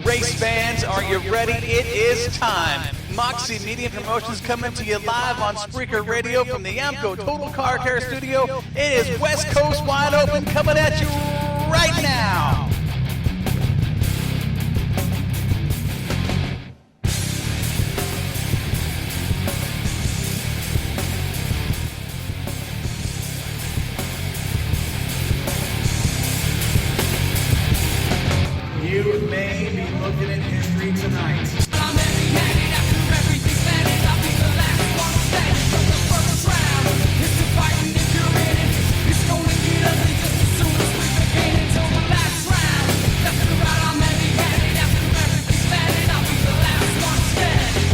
Race fans, are you ready? It is time. Moxie Media Promotions coming to you live on Spreaker Radio from the AAMCO Total Car Care Studio. It is West Coast Wide Open coming at you right now. You may be looking at history tonight. I'm empty-handed after everything's landed. I'll be the last one standing from the first round. It's the fighting if you're in it. It's going to get ugly just as soon as we begin until the last round. Left and right, I'm empty-handed after everything's landed. I'll be the last one standing.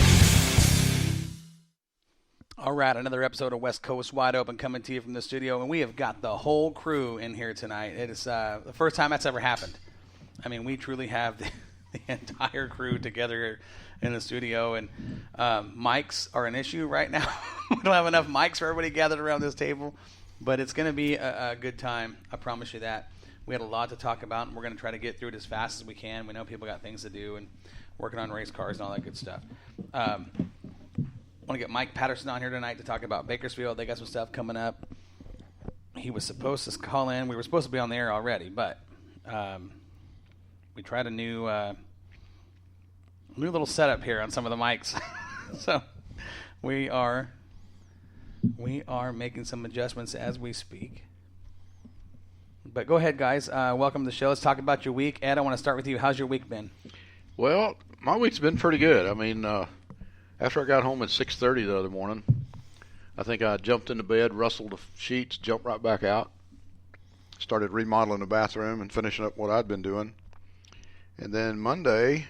All right, another episode of West Coast Wide Open coming to you from the studio, and we have got the whole crew in here tonight. It is the first time that's ever happened. I mean, we truly have the entire crew together in the studio, and mics are an issue right now. We don't have enough mics for everybody gathered around this table, but it's going to be a good time. I promise you that. We had a lot to talk about, and we're going to try to get through it as fast as we can. We know people got things to do and working on race cars and all that good stuff. I want to get Mike Patterson on here tonight to talk about Bakersfield. They got some stuff coming up. He was supposed to call in. We were supposed to be on the air already, but we tried a new little setup here on some of the mics. So we are making some adjustments as we speak. But go ahead, guys. Welcome to the show. Let's talk about your week. Ed, I want to start with you. How's your week been? Well, my week's been pretty good. I mean, after I got home at 6:30 the other morning, I think I jumped into bed, rustled the sheets, jumped right back out, started remodeling the bathroom and finishing up what I'd been doing. And then Monday,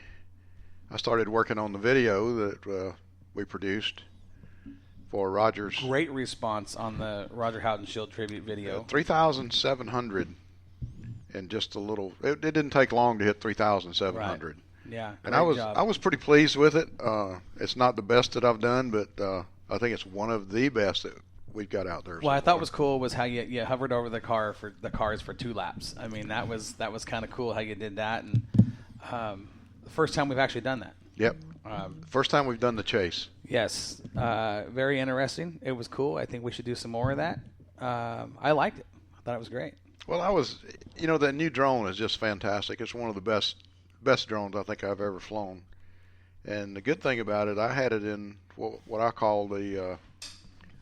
I started working on the video that we produced for Roger's. Great response on the Roger Houghton Shield tribute video. 3,700 and just a little. It didn't take long to hit 3,700. Right. Yeah, and I was pretty pleased with it. It's not the best that I've done, but I think it's one of the best that we've got out there. What I thought was cool was how you hovered over the cars for 2 laps. I mean, that was kind of cool how you did that, and the first time we've actually done that. Yep. First time we've done the chase. Yes. Very interesting. It was cool. I think we should do some more of that. I liked it. I thought it was great. Well, that new drone is just fantastic. It's one of the best drones I think I've ever flown. And the good thing about it, I had it in what I call the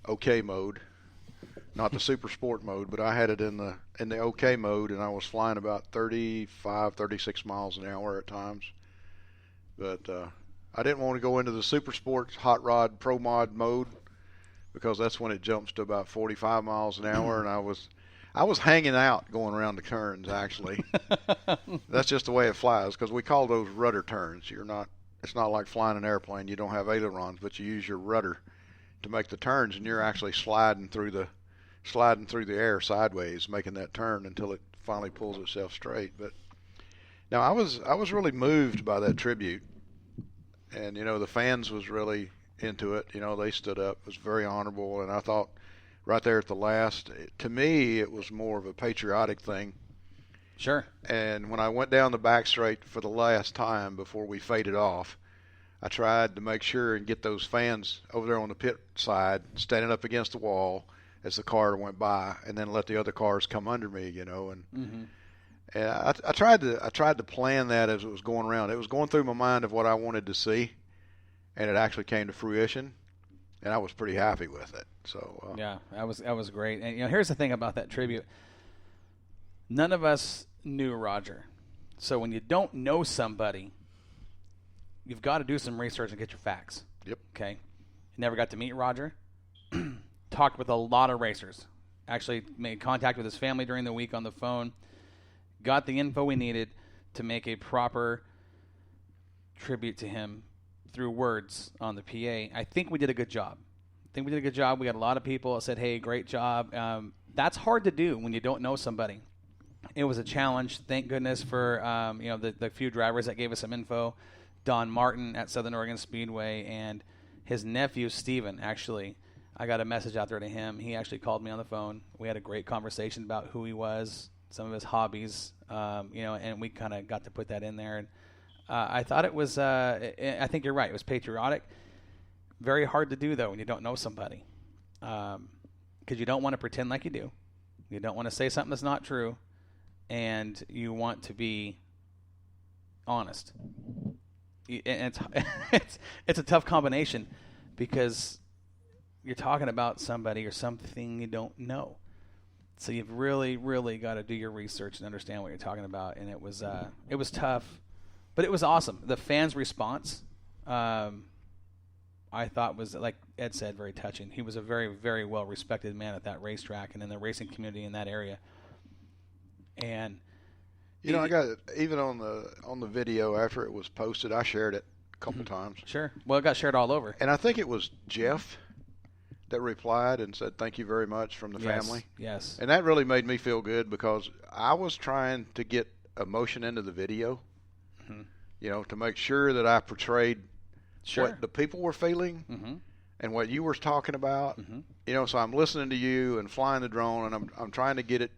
OK mode, not the super sport mode, but I had it in the OK mode, and I was flying about 35, 36 miles an hour at times. But I didn't want to go into the super sports hot rod pro mod mode because that's when it jumps to about 45 miles an hour, and I was hanging out going around the turns, actually. That's just the way it flies, because we call those rudder turns. It's not like flying an airplane. You don't have ailerons, but you use your rudder to make the turns, and you're actually sliding through the air sideways, making that turn until it finally pulls itself straight. But now I was really moved by that tribute, and the fans was really into it. They stood up. It was very honorable, and I thought right there at the last, to me, it was more of a patriotic thing. Sure. And when I went down the back straight for the last time before we faded off, I tried to make sure and get those fans over there on the pit side, standing up against the wall as the car went by, and then let the other cars come under me, and Mm-hmm. and I tried to plan that as it was going around. It was going through my mind of what I wanted to see, and it actually came to fruition, and I was pretty happy with it. So yeah, that was great. And here's the thing about that tribute: none of us knew Roger, so when you don't know somebody, you've got to do some research and get your facts. Yep. Okay. Never got to meet Roger. Talked with a lot of racers. Actually made contact with his family during the week on the phone. Got the info we needed to make a proper tribute to him through words on the PA. I think we did a good job. We got a lot of people that said, hey, great job. That's hard to do when you don't know somebody. It was a challenge. Thank goodness for the few drivers that gave us some info. Don Martin at Southern Oregon Speedway and his nephew, Steven, actually. I got a message out there to him. He actually called me on the phone. We had a great conversation about who he was, some of his hobbies, and we kind of got to put that in there. I thought it was. I think you're right. It was patriotic. Very hard to do though when you don't know somebody, because you don't want to pretend like you do. You don't want to say something that's not true, and you want to be honest. And it's a tough combination because you're talking about somebody or something you don't know. So you've really, really got to do your research and understand what you're talking about. And it was tough, but it was awesome. The fans' response, I thought was, like Ed said, very touching. He was a very, very well respected man at that racetrack and in the racing community in that area. And you know, I got even on the video after it was posted, I shared it a couple times. Sure. Well, it got shared all over. And I think it was Jeff that replied and said thank you very much from the family. Yes. And that really made me feel good because I was trying to get emotion into the video, you know, to make sure that I portrayed what the people were feeling and what you were talking about. You know, so I'm listening to you and flying the drone, and I'm trying to get it.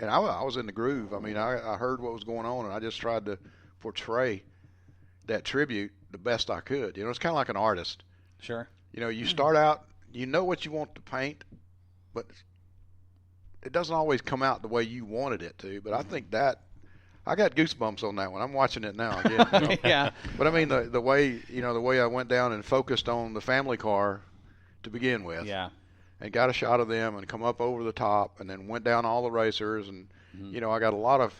And I was in the groove. I mean, I heard what was going on, and I just tried to portray that tribute the best I could. You know, it's kind of like an artist. Sure. You know, you start out, you know what you want to paint, but it doesn't always come out the way you wanted it to. But I think that I got goosebumps on that one. I'm watching it now again. You know? Yeah. But I mean, the way, you know, the way I went down and focused on the family car to begin with. Yeah. And got a shot of them and come up over the top and then went down all the racers. And, you know, I got a lot of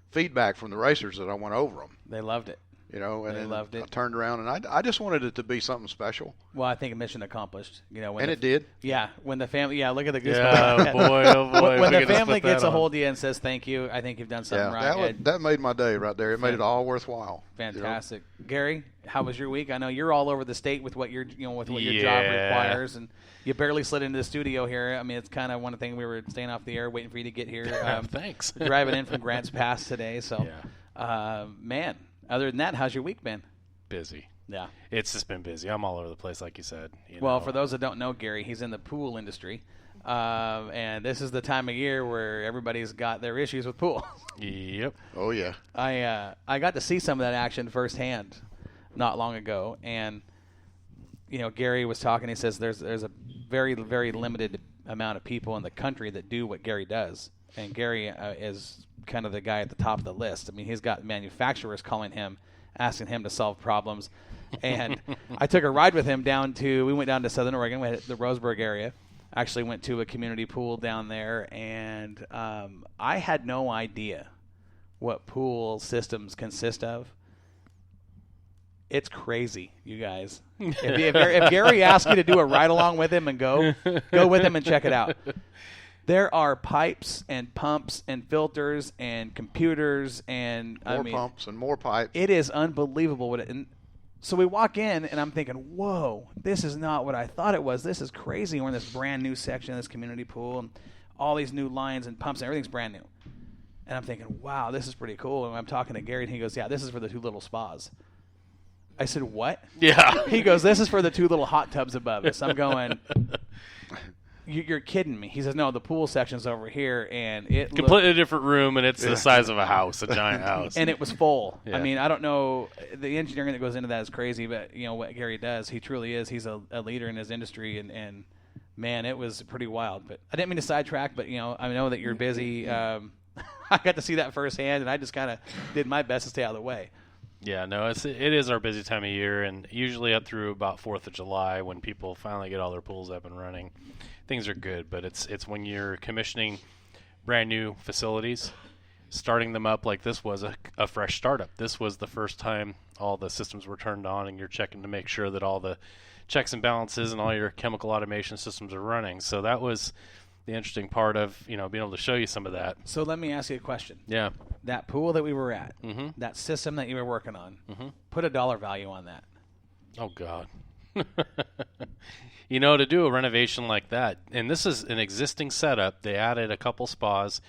feedback from the racers that I went over them. They loved it. You know, and They then loved it. I turned around and I just wanted it to be something special. Well, I think mission accomplished. You know, And it did. Yeah, when the family. Yeah, look at the goosebumps. Yeah, boy, oh boy. When We're the gonna family slip gets that a on. hold of you and says thank you, I think you've done something Yeah, right. that made my day right there. It made it all worthwhile. Fantastic, Gary. How was your week? I know you're all over the state with what your your job requires, and you barely slid into the studio here. I mean, it's kind of one thing we were staying off the air, waiting for you to get here. Thanks. Driving in from Grants Pass today, so Yeah. man. Other than that, how's your week been? Busy. Yeah. It's just been busy. I'm all over the place, like you said. Well, for those that don't know Gary, he's in the pool industry. And this is the time of year where everybody's got their issues with pool. Yep. Oh, yeah. I got to see some of that action firsthand not long ago. And, you know, Gary was talking. He says there's a very, very limited amount of people in the country that do what Gary does. And Gary is kind of the guy at the top of the list. I mean, he's got manufacturers calling him, asking him to solve problems. And I took a ride with him we went down to Southern Oregon, we had the Roseburg area. Actually went to a community pool down there, and I had no idea what pool systems consist of. It's crazy, you guys. If Gary asks you to do a ride along with him and go with him and check it out. There are pipes and pumps and filters and computers and More pumps and more pipes. It is unbelievable and so we walk in and I'm thinking, whoa, this is not what I thought it was. This is crazy. We're in this brand new section of this community pool and all these new lines and pumps and everything's brand new. And I'm thinking, wow, this is pretty cool. And I'm talking to Gary and he goes, yeah, this is for the 2 little spas. I said, what? Yeah. He goes, this is for the 2 little hot tubs above us. I'm going, you're kidding me. He says, no, the pool section's over here, and it Completely different room, and it's the size of a house, a giant house. and it was full. Yeah. I mean, I don't know. The engineering that goes into that is crazy, but, you know, what Gary does, he truly is. He's a leader in his industry, and man, it was pretty wild. But I didn't mean to sidetrack, but, you know, I know that you're busy. I got to see that firsthand, and I just kind of did my best to stay out of the way. Yeah, no, it is our busy time of year, and usually up through about 4th of July when people finally get all their pools up and running, things are good. But it's when you're commissioning brand new facilities, starting them up like this was a fresh startup. This was the first time all the systems were turned on, and you're checking to make sure that all the checks and balances and all your chemical automation systems are running. So that was the interesting part of, you know, being able to show you some of that. So let me ask you a question. Yeah. That pool that we were at, Mm-hmm. that system that you were working on, put a dollar value on that. Oh, God. You know, to do a renovation like that, and this is an existing setup, they added a couple spas,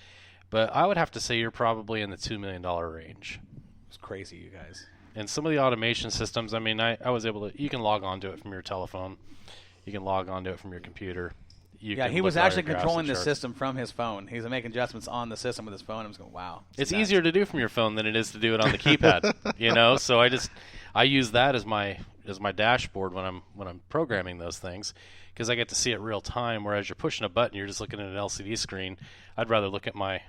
but I would have to say you're probably in the $2 million range. It's crazy, you guys. And some of the automation systems, I mean, I was able to, you can log on to it from your telephone. You can log on to it from your computer. you Yeah, can he was look at all actually your graphs controlling and the charts. system from his phone. He was making adjustments on the system with his phone. I was going, wow. It's nuts. easier to do from your phone than it is to do it on the keypad. So I use that as my dashboard when I'm programming those things, because I get to see it real time. Whereas you're pushing a button, you're just looking at an LCD screen. I'd rather look at my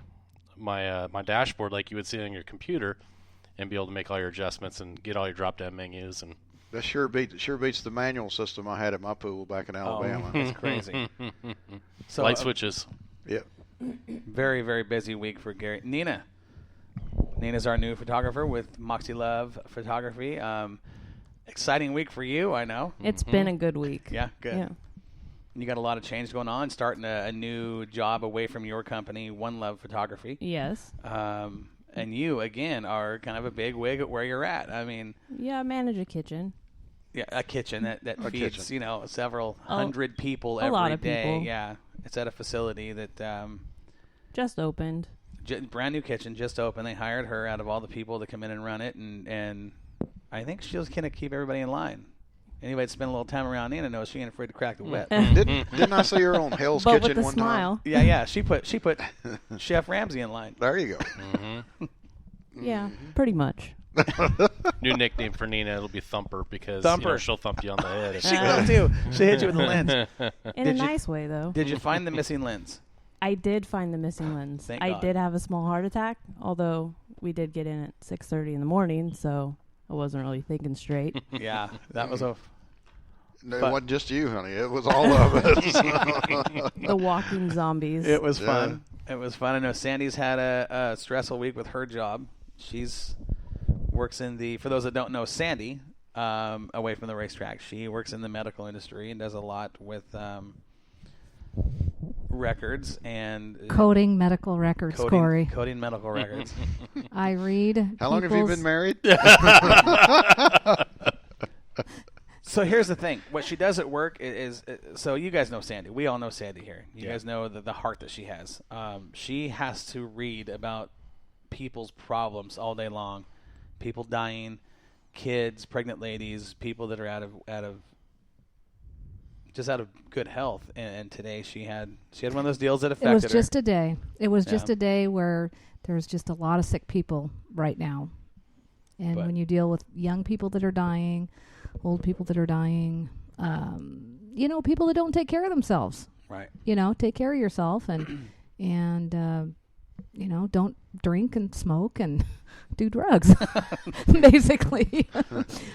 dashboard like you would see on your computer, and be able to make all your adjustments and get all your drop down menus. And That sure beats the manual system I had at my pool back in Alabama. That's crazy. So light switches. Yep. very, very busy week for Gary. Nina's our new photographer with Moxie Love Photography. Exciting week for you, I know. It's been a good week. Yeah, good. Yeah. You got a lot of change going on, starting a new job away from your company, One Love Photography. Yes. And you, again, are kind of a big wig at where you're at. I mean, Yeah, I manage a kitchen. yeah, a kitchen that feeds, kitchen. several hundred people a every lot of day. people. Yeah, it's at a facility that Just opened. brand new kitchen just opened. They hired her out of all the people to come in and run it, and I think she's going to keep everybody in line. Anybody that spent a little time around Nina knows she ain't afraid to crack the whip. Didn't I see her on Hell's But Kitchen with a one smile. time? Yeah, she put Chef Ramsay in line. There you go. Yeah, pretty much. New nickname for Nina, it'll be Thumper, because Thumper. she'll thump you on the head. if She you- will too. She hit you with the lens. In Did a you- nice way, though. Did you find the missing lens? I did find the missing lens. Thank I God. did have a small heart attack, although we did get in at 6:30 in the morning, so I wasn't really thinking straight. Yeah, that was a. No, But- it wasn't just you, honey. It was all of us. The walking zombies. It was Yeah. fun. It was fun. I know Sandy's had a stressful week with her job. She's works in the. For those that don't know, Sandy, away from the racetrack, she works in the medical industry and does a lot with records and Coding medical records, Corey. coding medical records. I read. How long have you been married? So here's the thing. What she does at work is so you guys know Sandy. We all know Sandy here. You Yeah. guys know the heart that she has. She has to read about people's problems all day long. People dying, kids, pregnant ladies, people that are out of good health. And today she had one of those deals that It affected was her. just a day. It was just Yeah. a day where there's just a lot of sick people right now. And But- when you deal with young people that are dying, old people that are dying, people that don't take care of themselves. Right. Take care of yourself and don't drink and smoke and do drugs, basically.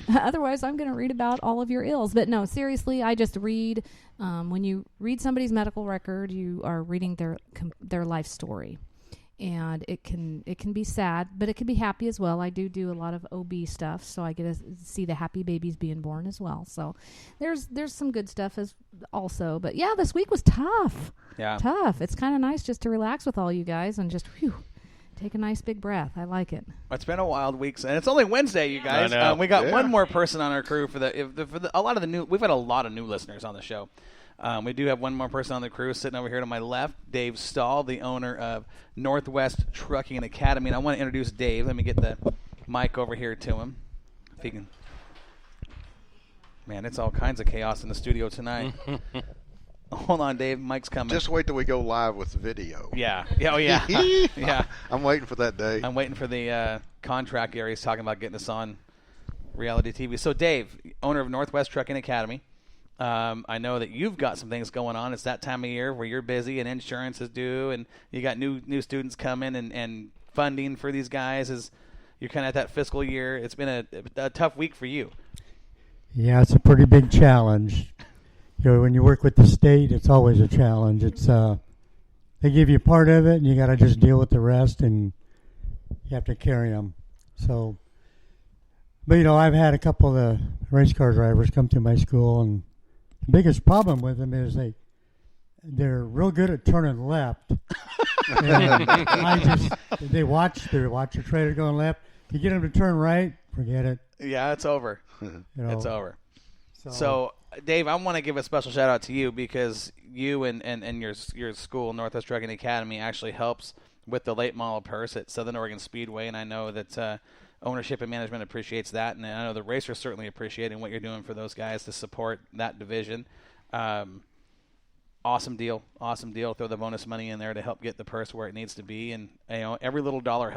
Otherwise, I'm going to read about all of your ills. But no, seriously, I just read. When you read somebody's medical record, you are reading their life story. And it can be sad, but it can be happy as well. I do a lot of OB stuff, so I get to see the happy babies being born as well. So there's some good stuff as also. But yeah, this week was tough. Yeah. Tough. It's kind of nice just to relax with all you guys and just take a nice big breath. I like it. It's been a wild week, and it's only Wednesday, you guys. I know. We got Yeah. one more person on our crew for a lot of the new. We've had a lot of new listeners on the show. We do have one more person on the crew sitting over here to my left, Dave Stahl, the owner of Northwest Trucking Academy. And I want to introduce Dave. Let me get the mic over here to him. If he can. Man, it's all kinds of chaos in the studio tonight. Hold on, Dave. Mic's coming. Just wait till we go live with the video. Yeah. Oh, yeah. Yeah. I'm waiting for that day. I'm waiting for the contract Gary's talking about getting us on reality TV. So, Dave, owner of Northwest Trucking Academy. I know that you've got some things going on. It's that time of year where you're busy and insurance is due, and you got new students coming and funding for these guys. Is you're kind of at that fiscal year. It's been a tough week for you. Yeah, it's a pretty big challenge. When you work with the state, it's always a challenge. It's they give you part of it, and you got to just deal with the rest, and you have to carry them. So, but I've had a couple of the race car drivers come to my school, and the biggest problem with them is they're real good at turning left. And they watch the trailer going left. You get them to turn right, forget it. Yeah, it's over. It's over. So, Dave, I want to give a special shout out to you because you and your school, Northwest Trucking Academy, actually helps with the late model purse at Southern Oregon Speedway, and I know that ownership and management appreciates that, and I know the racers certainly appreciating what you're doing for those guys to support that division. Awesome deal. Throw the bonus money in there to help get the purse where it needs to be, and every little dollar